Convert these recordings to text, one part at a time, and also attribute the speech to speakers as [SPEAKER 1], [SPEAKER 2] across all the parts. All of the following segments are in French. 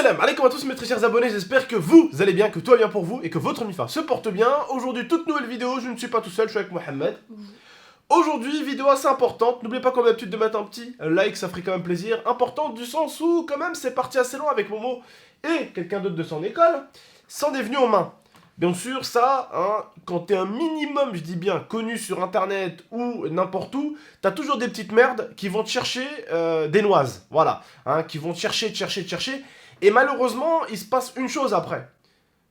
[SPEAKER 1] Salam alaikum à tous mes très chers abonnés, j'espère que vous allez bien, que tout va bien pour vous et que votre MIFA se porte bien. Aujourd'hui, toute nouvelle vidéo, je ne suis pas tout seul, je suis avec Mohamed. Aujourd'hui, vidéo assez importante, n'oubliez pas comme d'habitude de mettre un petit like, ça ferait quand même plaisir. Importante du sens où quand même c'est parti assez loin avec Momo et quelqu'un d'autre de son école, s'en est venu aux mains. Bien sûr, ça, hein, quand t'es un minimum, je dis bien, connu sur internet ou n'importe où, t'as toujours des petites merdes qui vont te chercher des noises, voilà, hein, qui vont te chercher, et malheureusement, il se passe une chose après.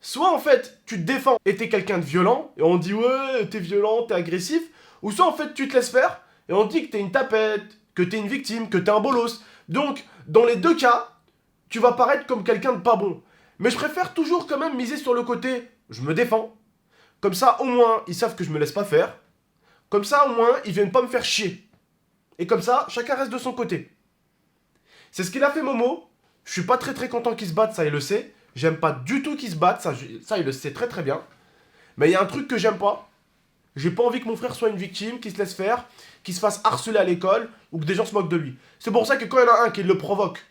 [SPEAKER 1] Soit en fait, tu te défends et t'es quelqu'un de violent, et on dit ouais, t'es violent, t'es agressif, ou soit en fait, tu te laisses faire, et on dit que t'es une tapette, que t'es une victime, que t'es un bolos. Donc, dans les deux cas, tu vas paraître comme quelqu'un de pas bon. Mais je préfère toujours quand même miser sur le côté je me défends. Comme ça, au moins, ils savent que je me laisse pas faire. Comme ça, au moins, ils viennent pas me faire chier. Et comme ça, chacun reste de son côté. C'est ce qu'il a fait Momo. Je suis pas très content qu'ils se battent, ça il le sait. J'aime pas du tout qu'ils se battent, ça il le sait très bien. Mais il y a un truc que j'aime pas. J'ai pas envie que mon frère soit une victime, qu'il se laisse faire, qu'il se fasse harceler à l'école, ou que des gens se moquent de lui. C'est pour ça que quand il y en a un qui le provoque,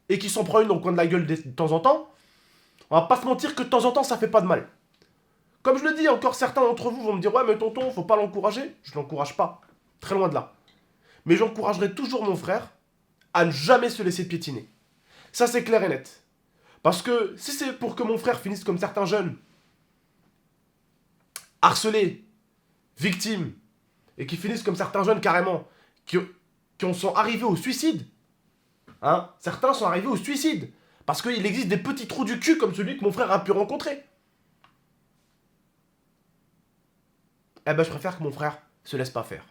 [SPEAKER 1] et qui s'en prend une dans le coin de la gueule de temps en temps, on va pas se mentir que de temps en temps ça fait pas de mal. Comme je le dis, encore certains d'entre vous vont me dire ouais mais tonton, faut pas l'encourager. Je l'encourage pas, très loin de là. Mais j'encouragerai toujours mon frère à ne jamais se laisser piétiner. Ça c'est clair et net. Parce que si c'est pour que mon frère finisse comme certains jeunes, harcelés, victimes, et qui finissent comme certains jeunes carrément, qui en sont arrivés au suicide, hein, certains sont arrivés au suicide, parce qu'il existe des petits trous du cul comme celui que mon frère a pu rencontrer. Eh ben je préfère que mon frère se laisse pas faire.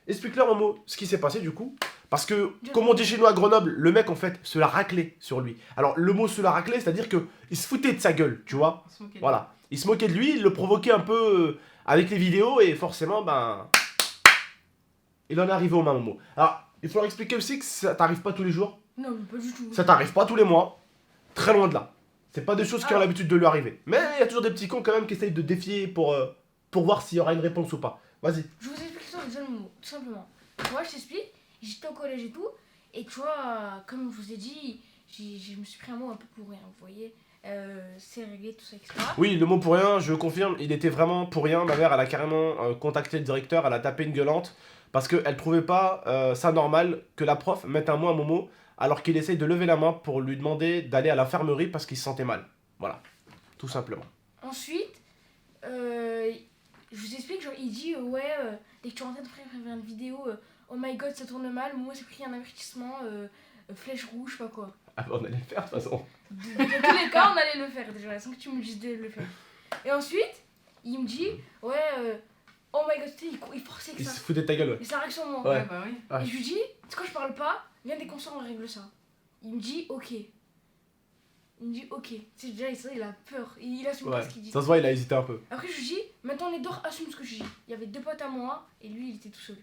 [SPEAKER 1] Explique-leur en mots ce qui s'est passé du coup. Parce que, comme on dit chez nous à Grenoble, le mec en fait se l'a raclé sur lui. Alors le mot se l'a raclé, c'est-à-dire que il se foutait de sa gueule, tu vois. Voilà. Il se moquait de lui, il le provoquait un peu avec les vidéos et forcément, ben... il en est arrivé aux mains, Momo. Alors, il faut leur expliquer aussi que ça t'arrive pas tous les jours.
[SPEAKER 2] Non, pas du tout.
[SPEAKER 1] Ça t'arrive pas tous les mois. Très loin de là. C'est pas des choses qui ont l'habitude de lui arriver. Mais il y a toujours des petits cons quand même qui essayent de défier pour voir s'il y aura une réponse ou pas. Vas-y.
[SPEAKER 2] Je vous explique ça en disant le mot, tout simplement. Moi, je t'explique, j'étais au collège et tout, et tu vois, comme je vous ai dit, je me suis pris un mot un peu pour rien, vous voyez. C'est réglé, tout ça, etc.
[SPEAKER 1] Oui, le mot pour rien, je confirme, il était vraiment pour rien. Ma mère, elle a carrément contacté le directeur, elle a tapé une gueulante, parce qu'elle trouvait pas ça normal que la prof mette un mot à Momo, alors qu'il essaye de lever la main pour lui demander d'aller à l'infirmerie parce qu'il se sentait mal. Voilà, tout simplement.
[SPEAKER 2] Ensuite, je vous explique, genre, il dit, dès que tu es en train de faire une vidéo, oh my god, ça tourne mal, moi j'ai pris un avertissement, flèche rouge, je sais pas quoi.
[SPEAKER 1] Ah bah on allait le faire de toute façon.
[SPEAKER 2] Dans tous les cas, on allait le faire déjà, sans que tu me dises de le faire. Et ensuite, il me dit, oh my god, il forçait que
[SPEAKER 1] Il
[SPEAKER 2] ça.
[SPEAKER 1] se foutait de ta gueule, ouais.
[SPEAKER 2] Mais ça réaction moi.
[SPEAKER 1] Ouais.
[SPEAKER 3] Bah oui.
[SPEAKER 1] Ouais.
[SPEAKER 2] Et je lui dis, c'est quand je parle pas, viens dès qu'on sort, on règle ça. Il me dit, ok. Il me dit, ok. C'est déjà, il a peur. Il assume pas ce qu'il dit.
[SPEAKER 1] Ça se voit, il a hésité un peu.
[SPEAKER 2] Après, je lui dis, maintenant les deux assume ce que je dis. Il y avait deux potes à moi et lui, il était tout seul.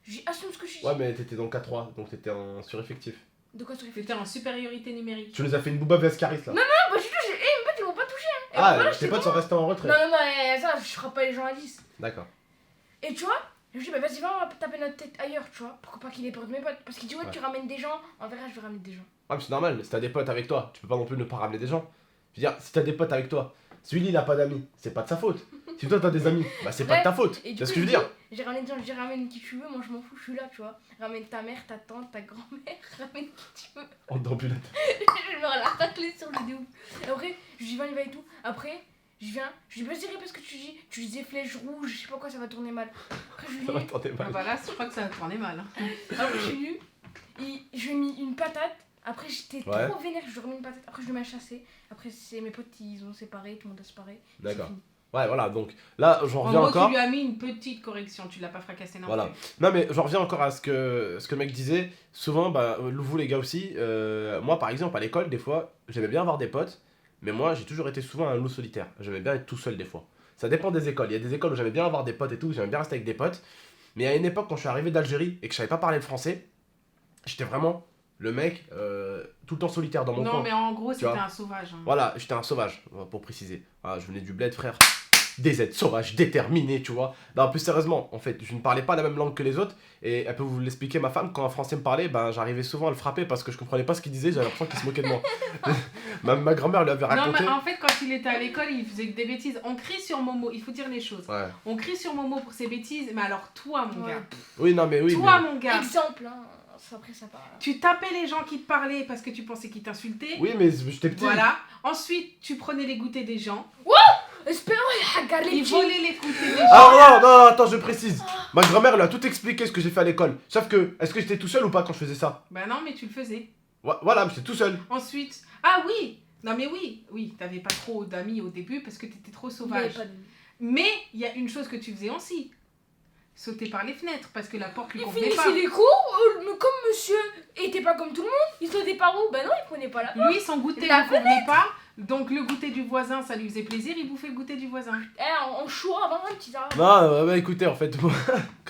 [SPEAKER 2] Je lui dis, assume ce que je dis.
[SPEAKER 1] Ouais, mais t'étais dans le K3, donc t'étais en sureffectif.
[SPEAKER 2] De quoi tu réfléchis?
[SPEAKER 3] T'étais en supériorité numérique.
[SPEAKER 1] Tu nous as fait une bouba Vescaris là.
[SPEAKER 2] Non, bah du tout, mes potes ils m'ont pas touché. Hein. Et
[SPEAKER 1] Ah,
[SPEAKER 2] voilà,
[SPEAKER 1] tes
[SPEAKER 2] j'étais
[SPEAKER 1] potes sont restés en retrait.
[SPEAKER 2] Non, ça, je frappe pas les gens à 10.
[SPEAKER 1] D'accord.
[SPEAKER 2] Et tu vois, je lui dis, bah vas-y, va, on va taper notre tête ailleurs, tu vois. Pourquoi pas qu'il ait peur de mes potes? Parce qu'il dit, ouais, tu ramènes des gens, en vrai, je vais ramener des gens.
[SPEAKER 1] Ouais, mais c'est normal, si t'as des potes avec toi, tu peux pas non plus ne pas ramener des gens. Je veux dire, si t'as des potes avec toi, celui-là il a pas d'amis, c'est pas de sa faute. Si toi t'as des amis, bah c'est pas de ta faute.
[SPEAKER 2] Et du
[SPEAKER 1] C'est ce
[SPEAKER 2] coup,
[SPEAKER 1] que je veux dire.
[SPEAKER 2] J'ai ramené des gens, j'ai ramène qui tu veux, moi je m'en fous, je suis là, tu vois. Ramène ta mère, ta tante, ta grand-mère, ramène qui tu veux.
[SPEAKER 1] On dort plus la
[SPEAKER 2] Je me la raclée sur le déo. Et après, je dis, va, il va et tout. Après, je viens, je dis, vas-y, parce que tu disais flèche rouge, je sais pas quoi, ça va tourner mal. Après, je lui
[SPEAKER 1] Ça va
[SPEAKER 2] dis,
[SPEAKER 1] tenter
[SPEAKER 3] Ah
[SPEAKER 1] mal.
[SPEAKER 3] bah là, je crois que ça va tourner mal.
[SPEAKER 2] après, je suis venue, et je lui ai mis une patate. Après, j'étais
[SPEAKER 1] Ouais.
[SPEAKER 2] trop vénère, je lui ai remis une patate. Après, je lui ai chassé. Après, c'est mes potes, ils ont séparé, tout le monde a séparé.
[SPEAKER 1] D'accord.
[SPEAKER 2] C'est fini.
[SPEAKER 1] Ouais, voilà, donc là j'en
[SPEAKER 3] En
[SPEAKER 1] reviens
[SPEAKER 3] gros,
[SPEAKER 1] encore.
[SPEAKER 3] tu lui as mis une petite correction, tu l'as pas fracassé non
[SPEAKER 1] Voilà.
[SPEAKER 3] plus.
[SPEAKER 1] Non mais j'en reviens encore à ce que le mec disait. Souvent, bah, vous les gars aussi, moi par exemple à l'école, des fois, j'aimais bien avoir des potes, mais moi j'ai toujours été souvent un loup solitaire. J'aimais bien être tout seul des fois. Ça dépend des écoles. Il y a des écoles où j'aimais bien avoir des potes et tout, j'aimais bien rester avec des potes. Mais à une époque, quand je suis arrivé d'Algérie et que je savais pas parler le français, j'étais vraiment le mec tout le temps solitaire dans mon coin.
[SPEAKER 3] Non, mais en gros, c'était
[SPEAKER 1] vois.
[SPEAKER 3] un sauvage. Hein.
[SPEAKER 1] Voilà, j'étais un sauvage, pour préciser. Ah, je venais du bled, frère. DZ, sauvage, déterminé, tu vois. Non, plus sérieusement, en fait, je ne parlais pas la même langue que les autres, et elle peut vous l'expliquer, ma femme, quand un français me parlait, ben j'arrivais souvent à le frapper parce que je comprenais pas ce qu'il disait, j'avais l'impression qu'il se moquait de moi. ma grand-mère lui avait
[SPEAKER 3] Non,
[SPEAKER 1] raconté.
[SPEAKER 3] mais en fait, quand il était à l'école, il faisait des bêtises. On crie sur Momo, il faut dire les choses.
[SPEAKER 1] Ouais.
[SPEAKER 3] On crie sur Momo pour ses bêtises, mais alors toi, mon
[SPEAKER 2] Ouais.
[SPEAKER 3] gars.
[SPEAKER 1] Oui, non, mais oui.
[SPEAKER 3] Toi,
[SPEAKER 1] mais...
[SPEAKER 3] mon gars.
[SPEAKER 2] Exemple, hein. Après, ça part.
[SPEAKER 3] Tu tapais les gens qui te parlaient parce que tu pensais qu'ils t'insultaient.
[SPEAKER 1] Oui, mais j'étais petit.
[SPEAKER 3] Voilà. Ensuite, tu prenais les goûters des gens.
[SPEAKER 2] Espérons, regarde les
[SPEAKER 3] Ils
[SPEAKER 2] petits.
[SPEAKER 3] volaient les goûters des gens.
[SPEAKER 1] Alors non, attends, je précise. Ma grand-mère lui a tout expliqué ce que j'ai fait à l'école. Sauf que, est-ce que j'étais tout seul ou pas quand je faisais ça?
[SPEAKER 3] Bah non, mais tu le faisais.
[SPEAKER 1] Voilà, j'étais tout seul.
[SPEAKER 3] Ensuite, ah oui. Non mais oui, t'avais pas trop d'amis au début parce que t'étais trop
[SPEAKER 2] Il y
[SPEAKER 3] sauvage.
[SPEAKER 2] avait pas de-
[SPEAKER 3] Mais il y a une chose que tu faisais aussi. Sauter par les fenêtres parce que la porte lui
[SPEAKER 2] Il
[SPEAKER 3] convenait pas.
[SPEAKER 2] finissait les cours, mais comme monsieur était pas comme tout le monde, il sautait par où? Bah non, il prenait pas la porte.
[SPEAKER 3] Lui, son goûter
[SPEAKER 2] La
[SPEAKER 3] ne convenait pas. Donc le goûter du voisin, ça lui faisait plaisir. Il bouffait le goûter du voisin.
[SPEAKER 2] En choix avant un petit arbre.
[SPEAKER 1] Non, bah écoutez, en fait, moi,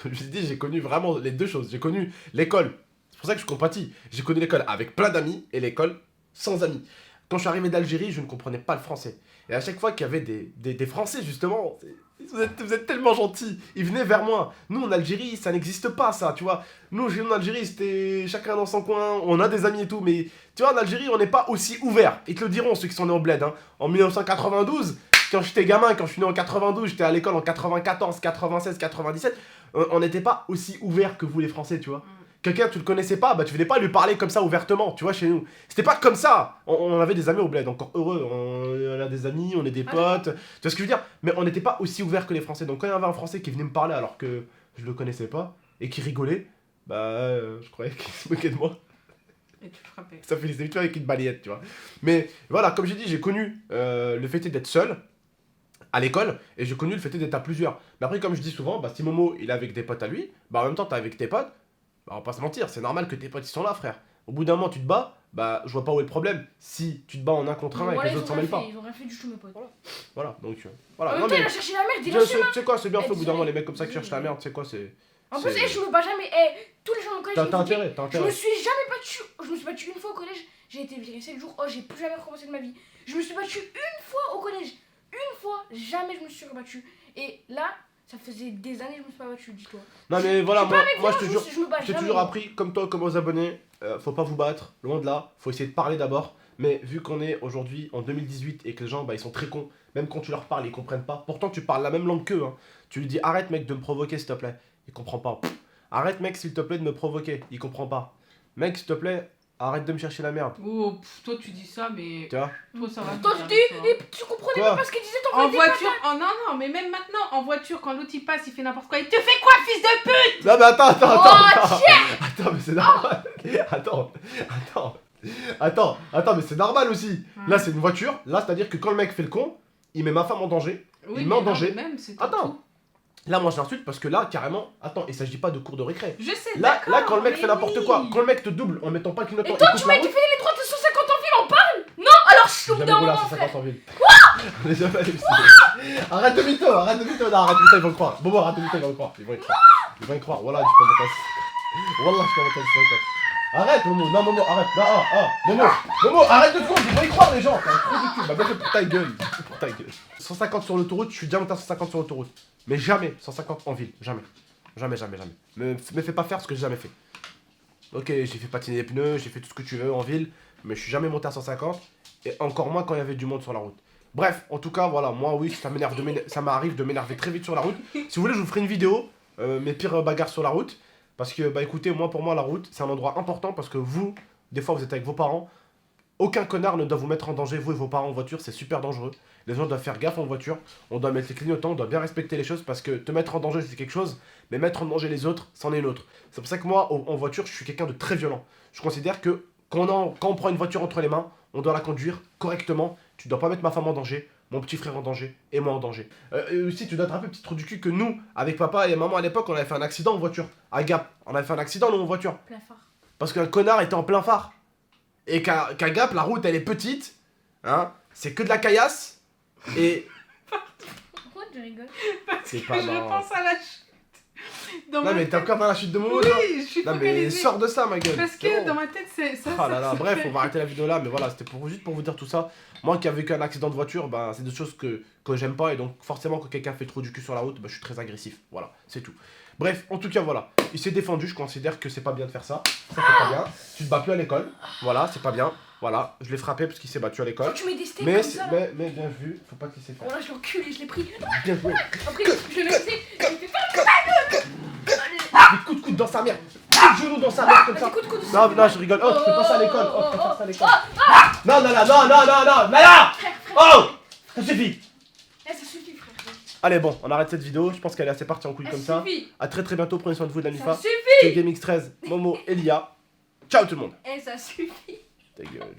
[SPEAKER 1] comme je l'ai dit, j'ai connu vraiment les deux choses. J'ai connu l'école. C'est pour ça que je compatis. J'ai connu l'école avec plein d'amis et l'école sans amis. Quand je suis arrivé d'Algérie, je ne comprenais pas le français. Et à chaque fois qu'il y avait des Français, justement, vous êtes tellement gentils. Ils venaient vers moi. Nous, en Algérie, ça n'existe pas, ça, tu vois. Nous, en Algérie, c'était chacun dans son coin. On a des amis et tout, mais tu vois, en Algérie, on n'est pas aussi ouvert. Ils te le diront, ceux qui sont nés au bled. Hein. En 1992, quand j'étais gamin, quand je suis né en 92, j'étais à l'école en 94, 96, 97, on n'était pas aussi ouvert que vous, les Français, tu vois. Quelqu'un, tu le connaissais pas, bah tu venais pas lui parler comme ça ouvertement, tu vois, chez nous. C'était pas comme ça. On avait des amis au bled, encore heureux. On a des amis, on est des potes. Tu vois ce que je veux dire? Mais on n'était pas aussi ouvert que les Français. Donc quand il y avait un Français qui venait me parler alors que je le connaissais pas et qui rigolait, bah je croyais qu'il se moquait de moi.
[SPEAKER 3] Et tu le frappais.
[SPEAKER 1] Ça fait des habitudes avec une balayette, tu vois. Mais voilà, comme j'ai dit, j'ai connu le fait d'être seul à l'école et j'ai connu le fait d'être à plusieurs. Mais après, comme je dis souvent, bah si Momo il est avec des potes à lui, bah en même temps t'es avec tes potes. Bah, on va pas se mentir, c'est normal que tes potes ils sont là, frère. Au bout d'un moment, tu te bats, bah je vois pas où est le problème. Si tu te bats en un contre un et que les autres s'en mêlent pas.
[SPEAKER 2] Ils ont rien fait du tout, mes potes.
[SPEAKER 1] Voilà, donc
[SPEAKER 2] En
[SPEAKER 1] voilà.
[SPEAKER 2] même
[SPEAKER 1] Non
[SPEAKER 2] temps, il
[SPEAKER 1] mais
[SPEAKER 2] a cherché la merde, il
[SPEAKER 1] tu
[SPEAKER 2] a
[SPEAKER 1] sais quoi, c'est bien fait au bout d'un moment, les
[SPEAKER 2] Désolé.
[SPEAKER 1] mecs comme ça qui cherchent la merde, c'est quoi, c'est.
[SPEAKER 2] En plus,
[SPEAKER 1] c'est-
[SPEAKER 2] je me bats jamais. Tous les gens au collège.
[SPEAKER 1] T'as
[SPEAKER 2] ils me disent,
[SPEAKER 1] intérêt, t'as
[SPEAKER 2] Je me
[SPEAKER 1] intérêt.
[SPEAKER 2] suis jamais battu. Je me suis battu une fois au collège. J'ai été virée 7 jours. Oh, j'ai plus jamais recommencé de ma vie. Je me suis battu une fois au collège. Une fois. Jamais je me suis rebattu. Et là, ça faisait des années que je me suis pas battu, dis-toi.
[SPEAKER 1] Non mais voilà,
[SPEAKER 2] Je suis pas avec
[SPEAKER 1] moi je te
[SPEAKER 2] violence,
[SPEAKER 1] jure.
[SPEAKER 2] je me bats
[SPEAKER 1] J'ai
[SPEAKER 2] jamais.
[SPEAKER 1] toujours appris, comme toi, comme aux abonnés, faut pas vous battre, loin de là, faut essayer de parler d'abord. Mais vu qu'on est aujourd'hui en 2018 et que les gens bah, ils sont très cons, même quand tu leur parles, ils comprennent pas. Pourtant, tu parles la même langue qu'eux. Hein. Tu lui dis arrête, mec, de me provoquer, s'il te plaît. Il comprend pas. Arrête, mec, s'il te plaît, de me provoquer. Il comprend pas. Mec, s'il te plaît, arrête de me chercher la merde.
[SPEAKER 3] Oh, toi tu dis ça, mais
[SPEAKER 1] Tu vois?
[SPEAKER 3] toi ça va.
[SPEAKER 2] Toi,
[SPEAKER 3] bien
[SPEAKER 2] tu
[SPEAKER 3] avec
[SPEAKER 2] dis,
[SPEAKER 3] toi.
[SPEAKER 2] et tu comprenais
[SPEAKER 1] Quoi
[SPEAKER 2] pas ce qu'il disait, ton
[SPEAKER 3] En
[SPEAKER 2] pote,
[SPEAKER 3] voiture, oh non, mais même maintenant, en voiture, quand l'autre il passe, il fait n'importe quoi. Il te fait quoi, fils de pute?
[SPEAKER 1] Non mais attends,
[SPEAKER 2] Oh,
[SPEAKER 1] attends, mais c'est normal. Attends, mais c'est normal aussi. Là, c'est une voiture. Là, c'est-à-dire que quand le mec fait le con, il met ma femme en danger.
[SPEAKER 3] Oui,
[SPEAKER 1] Il met en
[SPEAKER 3] mais non,
[SPEAKER 1] danger.
[SPEAKER 3] Même, c'est
[SPEAKER 1] Attends.
[SPEAKER 3] tout.
[SPEAKER 1] Là, moi, je l'insulte parce que là, carrément, attends, il s'agit pas de cours de récré.
[SPEAKER 3] Je sais,
[SPEAKER 1] Là,
[SPEAKER 3] d'accord,
[SPEAKER 1] quand le mec
[SPEAKER 3] mais
[SPEAKER 1] fait n'importe
[SPEAKER 3] oui.
[SPEAKER 1] quoi, quand le mec te double en mettant pas le clignotant,
[SPEAKER 2] Et toi,
[SPEAKER 1] il
[SPEAKER 2] tu
[SPEAKER 1] coupe
[SPEAKER 2] m'as
[SPEAKER 1] la
[SPEAKER 2] été
[SPEAKER 1] route.
[SPEAKER 2] fait les droits de 150 en ville, on parle? Non, alors je suis au bout
[SPEAKER 1] Jamais
[SPEAKER 2] d'un
[SPEAKER 1] roulé à
[SPEAKER 2] moment,
[SPEAKER 1] 150
[SPEAKER 2] frère.
[SPEAKER 1] en ville. On est jamais allé ici. Arrête de mytho, non, arrête de mytho, ils vont le croire. Bobo, arrête de mytho, ils vont le croire. Ils vont y croire. Voilà, tu peux monter à 50. Wallah, je peux monter à 50. Arrête, Momo, non, Momo, arrête. Non, Momo, arrête de te compte, ils vont y croire, les gens. T'es un trou du cul. Bah, bien fait pour ta gueule. Pour ta gueule. 150 sur l'autoroute, je suis déjà monté à 150 sur l'autoroute. Mais jamais 150 en ville. Jamais. Jamais. Me fais pas faire ce que j'ai jamais fait. Ok, j'ai fait patiner les pneus, j'ai fait tout ce que tu veux en ville, mais je suis jamais monté à 150, et encore moins quand il y avait du monde sur la route. Bref, en tout cas, voilà, moi oui, ça m'arrive de m'énerver très vite sur la route. Si vous voulez, je vous ferai une vidéo, mes pires bagarres sur la route, parce que, bah écoutez, pour moi, la route, c'est un endroit important, parce que vous, des fois, vous êtes avec vos parents, aucun connard ne doit vous mettre en danger, vous et vos parents en voiture, c'est super dangereux. Les gens doivent faire gaffe en voiture, on doit mettre les clignotants, on doit bien respecter les choses, parce que te mettre en danger, c'est quelque chose, mais mettre en danger les autres, c'en est une autre. C'est pour ça que moi, en voiture, je suis quelqu'un de très violent. Je considère que quand on prend une voiture entre les mains, on doit la conduire correctement. Tu dois pas mettre ma femme en danger, mon petit frère en danger, et moi en danger. Et aussi, tu dois te rappeler, petit trou du cul, que nous, avec papa et maman à l'époque, on avait fait un accident en voiture. À Gap, on avait fait un accident, nous, en voiture.
[SPEAKER 2] Plein phare.
[SPEAKER 1] Parce qu'un connard était en plein phare. Et qu'à Gap, la route, elle est petite. Hein, c'est que de la caillasse. Et
[SPEAKER 2] Pourquoi tu rigoles?
[SPEAKER 1] c'est
[SPEAKER 3] Je
[SPEAKER 1] pas marrant.
[SPEAKER 3] pense à la chute. Dans
[SPEAKER 1] Non,
[SPEAKER 3] ma
[SPEAKER 1] mais t'es
[SPEAKER 3] tête-
[SPEAKER 1] encore dans la chute de Momo, toi.
[SPEAKER 3] Oui, je suis
[SPEAKER 1] Non, mais
[SPEAKER 3] focalisée.
[SPEAKER 1] sors de ça, ma gueule.
[SPEAKER 3] Parce
[SPEAKER 1] C'est
[SPEAKER 3] que
[SPEAKER 1] bon.
[SPEAKER 3] dans ma tête, c'est ça.
[SPEAKER 1] Ah là là,
[SPEAKER 3] ça
[SPEAKER 1] bref,
[SPEAKER 3] fait-
[SPEAKER 1] on va arrêter la vidéo là, mais voilà, c'était juste pour vous dire tout ça. Moi qui ai vécu un accident de voiture, bah, c'est des choses que j'aime pas, et donc forcément quand quelqu'un fait trop du cul sur la route, bah, je suis très agressif. Voilà, c'est tout. Bref, en tout cas, voilà. Il s'est défendu, je considère que c'est pas bien de faire ça. Ça, c'est pas bien. Tu te bats plus à l'école. Voilà, c'est pas bien. Voilà, je l'ai frappé parce qu'il s'est battu à l'école.
[SPEAKER 2] Tu mets des steaks
[SPEAKER 1] Mais,
[SPEAKER 2] comme ça. Là.
[SPEAKER 1] mais bien vu, faut pas te laisser faire.
[SPEAKER 2] Oh là, je l'ai enculé, je l'ai pris.
[SPEAKER 1] Bien joué.
[SPEAKER 2] Après, je l'ai laissé. Il m'a fait faire
[SPEAKER 1] Des coups de coude dans sa mère. Des genoux dans sa mère comme ça.
[SPEAKER 2] des coups de coude.
[SPEAKER 1] Non, non, je rigole. Oh, tu fais pas ça à l'école. Oh, tu fais pas ça à l'école. Non, non, non, non, non, non, non, Nala. Oh, ça suffit.
[SPEAKER 2] Eh, ça suffit, frère.
[SPEAKER 1] Allez, bon, on arrête cette vidéo. Je pense qu'elle est assez partie en couille comme ça.
[SPEAKER 2] suffit.
[SPEAKER 1] A très bientôt. Prenez soin de vous, de la
[SPEAKER 2] Ça
[SPEAKER 1] Mifa.
[SPEAKER 2] suffit.
[SPEAKER 1] C'était GameX13, Momo, Elia. Ciao tout le monde.
[SPEAKER 2] Eh, ça suffit.
[SPEAKER 1] Ta gueule.